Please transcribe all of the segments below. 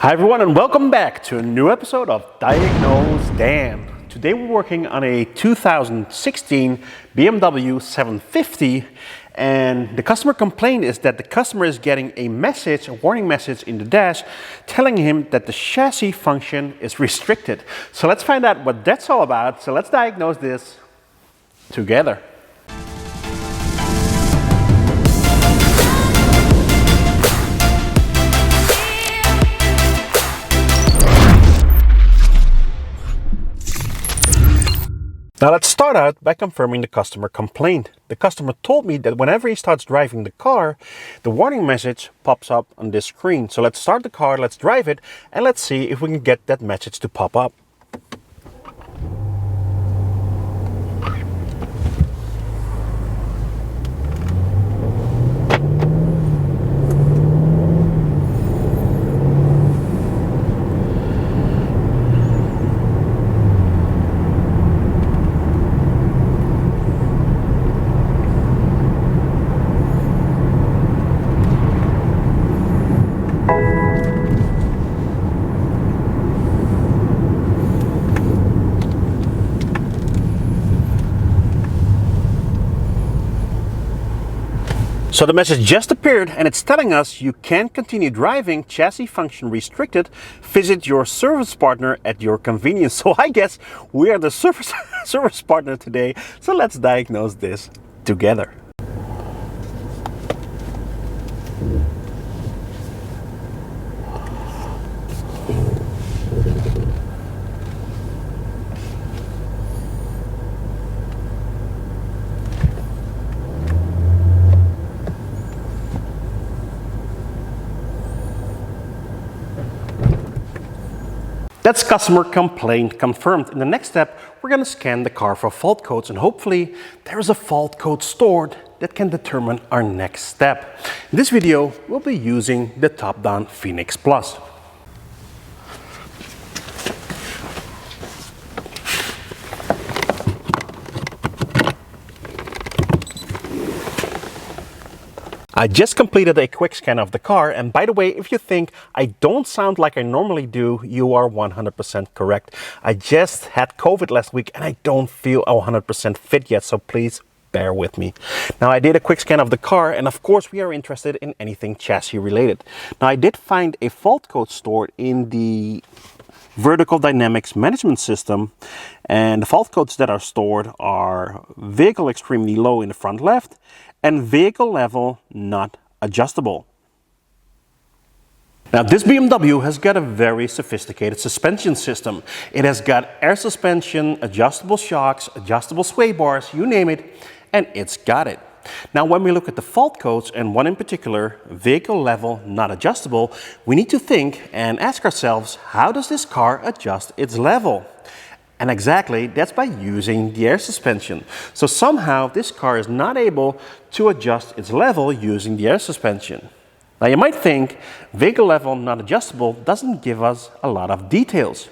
Hi everyone and welcome back to a new episode of Diagnosedan. Today we're working on a 2016 BMW 750 and the customer complaint is that the customer is getting a warning message in the dash telling him that the chassis function is restricted. So let's find out what that's all about. So let's diagnose this together. Now let's start out by confirming the customer complaint. The customer told me that whenever he starts driving the car, the warning message pops up on this screen. So let's start the car, let's drive it, and let's see if we can get that message to pop up. So the message just appeared and it's telling us you can't continue driving, chassis function restricted, visit your service partner at your convenience. So I guess we are the service partner today, so let's diagnose this together. That's customer complaint confirmed. In the next step, we're going to scan the car for fault codes and hopefully there is a fault code stored that can determine our next step. In this video, we'll be using the top-down Phoenix Plus. I just completed a quick scan of the car, and by the way, if you think I don't sound like I normally do, you are 100% correct. I just had COVID last week and I don't feel 100% fit yet, so please bear with me. Now I did a quick scan of the car and of course we are interested in anything chassis related. Now I did find a fault code stored in the vertical dynamics management system, and the fault codes that are stored are vehicle extremely low in the front left and vehicle level not adjustable. Now this BMW has got a very sophisticated suspension system. It has got air suspension, adjustable shocks, adjustable sway bars, you name it, and it's got it. Now when we look at the fault codes, and one in particular, vehicle level not adjustable, we need to think and ask ourselves, how does this car adjust its level? And exactly, that's by using the air suspension. So somehow this car is not able to adjust its level using the air suspension. Now you might think vehicle level not adjustable doesn't give us a lot of details.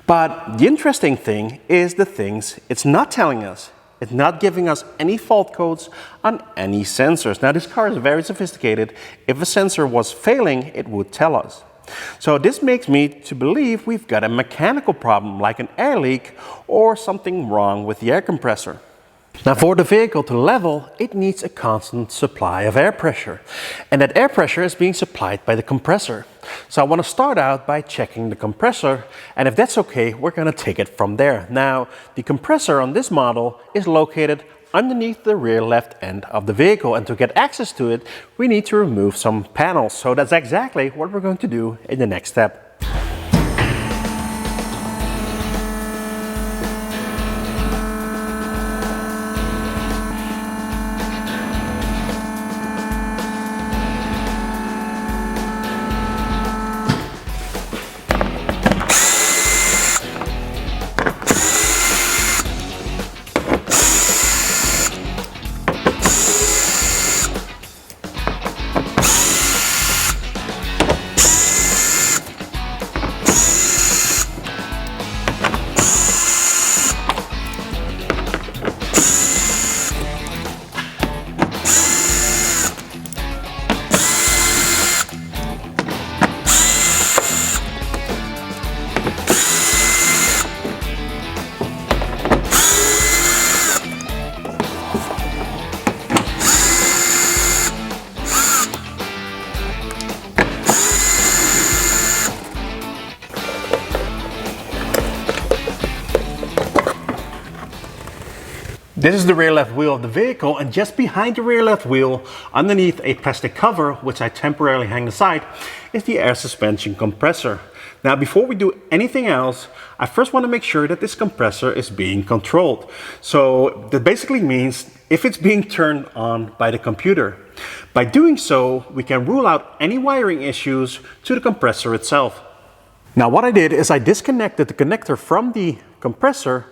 But the interesting thing is the things it's not telling us. It's not giving us any fault codes on any sensors. Now this car is very sophisticated. If a sensor was failing, it would tell us. So this makes me to believe we've got a mechanical problem like an air leak or something wrong with the air compressor. Now for the vehicle to level, it needs a constant supply of air pressure. And that air pressure is being supplied by the compressor. So I want to start out by checking the compressor, and if that's okay, we're going to take it from there. Now the compressor on this model is located underneath the rear left end of the vehicle, and to get access to it we need to remove some panels. So that's exactly what we're going to do in the next step. This is the rear left wheel of the vehicle, and just behind the rear left wheel, underneath a plastic cover, which I temporarily hang aside, is the air suspension compressor. Now, before we do anything else, I first want to make sure that this compressor is being controlled. So that basically means if it's being turned on by the computer. By doing so, we can rule out any wiring issues to the compressor itself. Now, what I did is I disconnected the connector from the compressor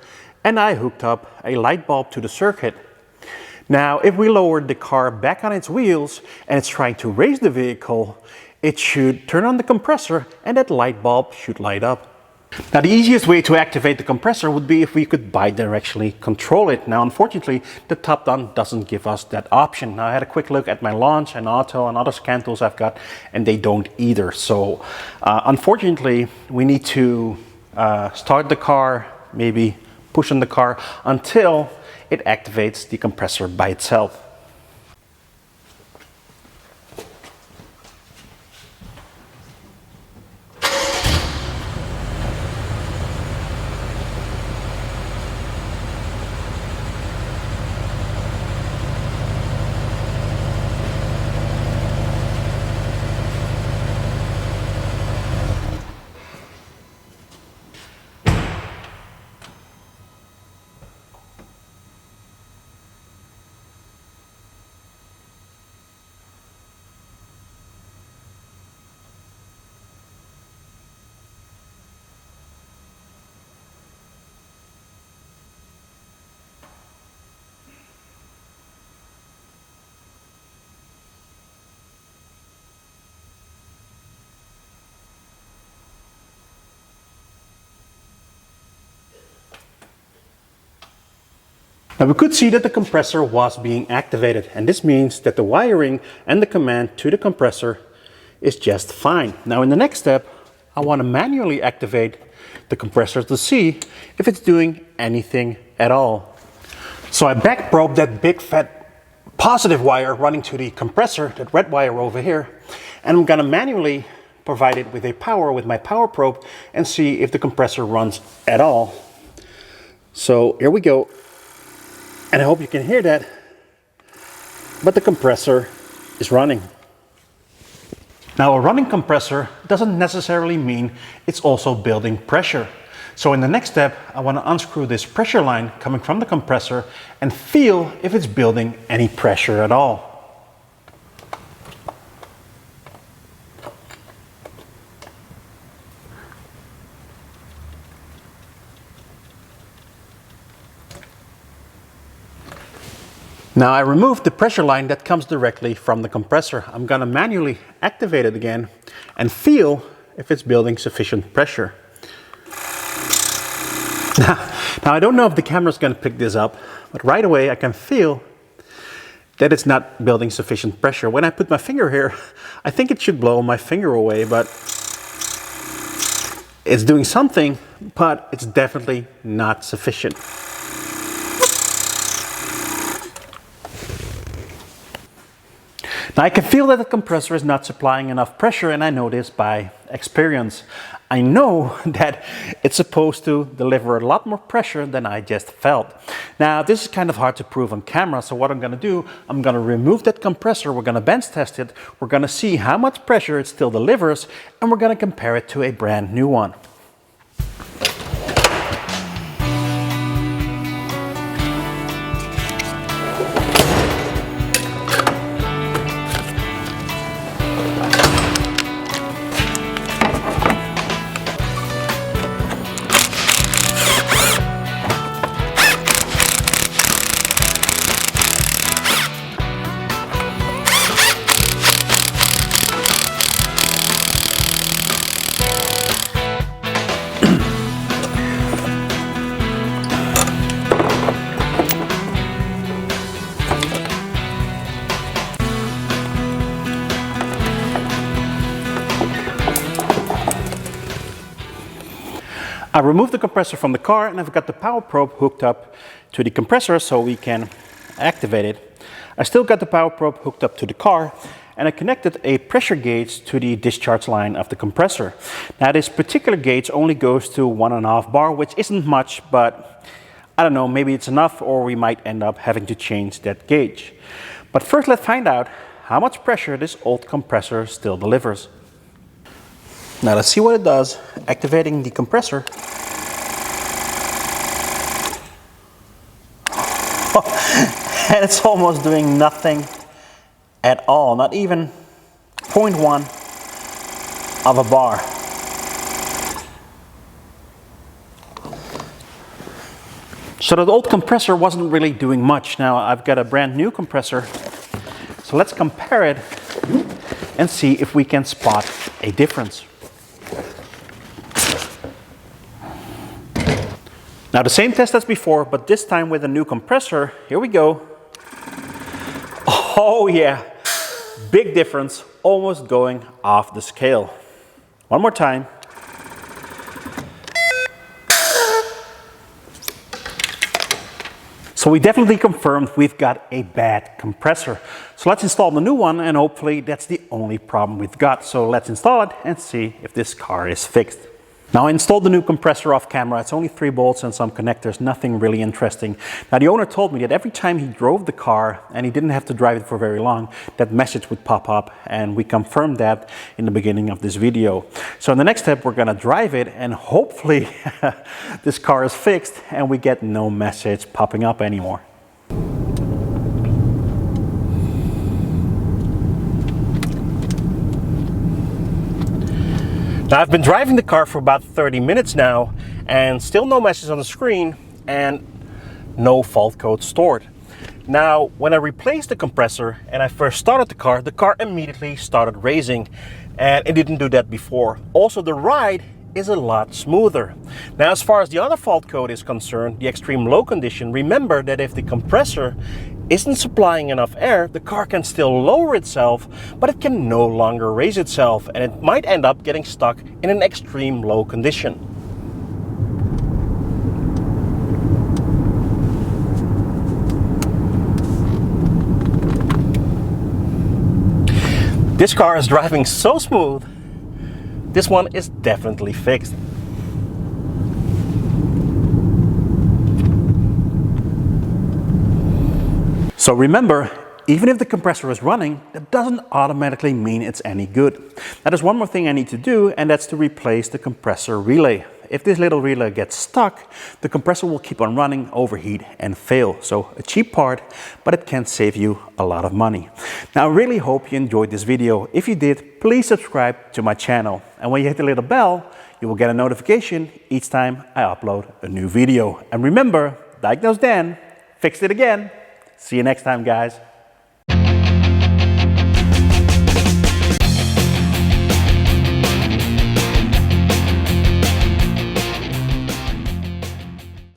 and I hooked up a light bulb to the circuit. Now, if we lowered the car back on its wheels and it's trying to raise the vehicle, it should turn on the compressor and that light bulb should light up. Now, the easiest way to activate the compressor would be if we could bidirectionally control it. Now, unfortunately, the top-down doesn't give us that option. Now, I had a quick look at my launch and auto and other scan tools I've got, and they don't either. So, unfortunately, we need to start the car, maybe push on the car until it activates the compressor by itself. Now, we could see that the compressor was being activated, and this means that the wiring and the command to the compressor is just fine. Now, in the next step, I want to manually activate the compressor to see if it's doing anything at all. So I back probe that big fat positive wire running to the compressor, that red wire over here, and I'm going to manually provide it with a power with my power probe and see if the compressor runs at all. So here we go. And I hope you can hear that, but the compressor is running. Now, a running compressor doesn't necessarily mean it's also building pressure. So in the next step, I want to unscrew this pressure line coming from the compressor and feel if it's building any pressure at all. Now, I removed the pressure line that comes directly from the compressor. I'm going to manually activate it again and feel if it's building sufficient pressure. Now, I don't know if the camera's going to pick this up, but right away I can feel that it's not building sufficient pressure. When I put my finger here, I think it should blow my finger away, but it's doing something, but it's definitely not sufficient. Now, I can feel that the compressor is not supplying enough pressure, and I know this by experience. I know that it's supposed to deliver a lot more pressure than I just felt. Now, this is kind of hard to prove on camera, so what I'm going to do, I'm going to remove that compressor, we're going to bench test it, we're going to see how much pressure it still delivers, and we're going to compare it to a brand new one. I removed the compressor from the car and I've got the power probe hooked up to the compressor so we can activate it. I still got the power probe hooked up to the car and I connected a pressure gauge to the discharge line of the compressor. Now, this particular gauge only goes to 1.5 bar, which isn't much, but I don't know, maybe it's enough, or we might end up having to change that gauge. But first let's find out how much pressure this old compressor still delivers. Now let's see what it does, activating the compressor. And it's almost doing nothing at all, not even 0.1 of a bar. So the old compressor wasn't really doing much. Now I've got a brand new compressor, so let's compare it and see if we can spot a difference. Now the same test as before, but this time with a new compressor. Here we go. Oh yeah, big difference, almost going off the scale. One more time. So we definitely confirmed we've got a bad compressor. So let's install the new one, and hopefully that's the only problem we've got. So let's install it and see if this car is fixed. Now I installed the new compressor off camera. It's only 3 bolts and some connectors, nothing really interesting. Now the owner told me that every time he drove the car, and he didn't have to drive it for very long, that message would pop up, and we confirmed that in the beginning of this video. So in the next step we're gonna drive it, and hopefully this car is fixed and we get no message popping up anymore. Now I've been driving the car for about 30 minutes now, and still no message on the screen and no fault code stored. Now when I replaced the compressor and I first started the car immediately started raising, and it didn't do that before. Also the ride is a lot smoother. Now as far as the other fault code is concerned, the extreme low condition, remember that if the compressor isn't supplying enough air, the car can still lower itself, but it can no longer raise itself, and it might end up getting stuck in an extreme low condition. This car is driving so smooth. This one is definitely fixed. So remember, even if the compressor is running, that doesn't automatically mean it's any good. Now there's one more thing I need to do, and that's to replace the compressor relay. If this little relay gets stuck, the compressor will keep on running, overheat, and fail. So a cheap part, but it can save you a lot of money. Now I really hope you enjoyed this video. If you did, please subscribe to my channel. And when you hit the little bell, you will get a notification each time I upload a new video. And remember, Diagnosedan, fixed it again. See you next time, guys.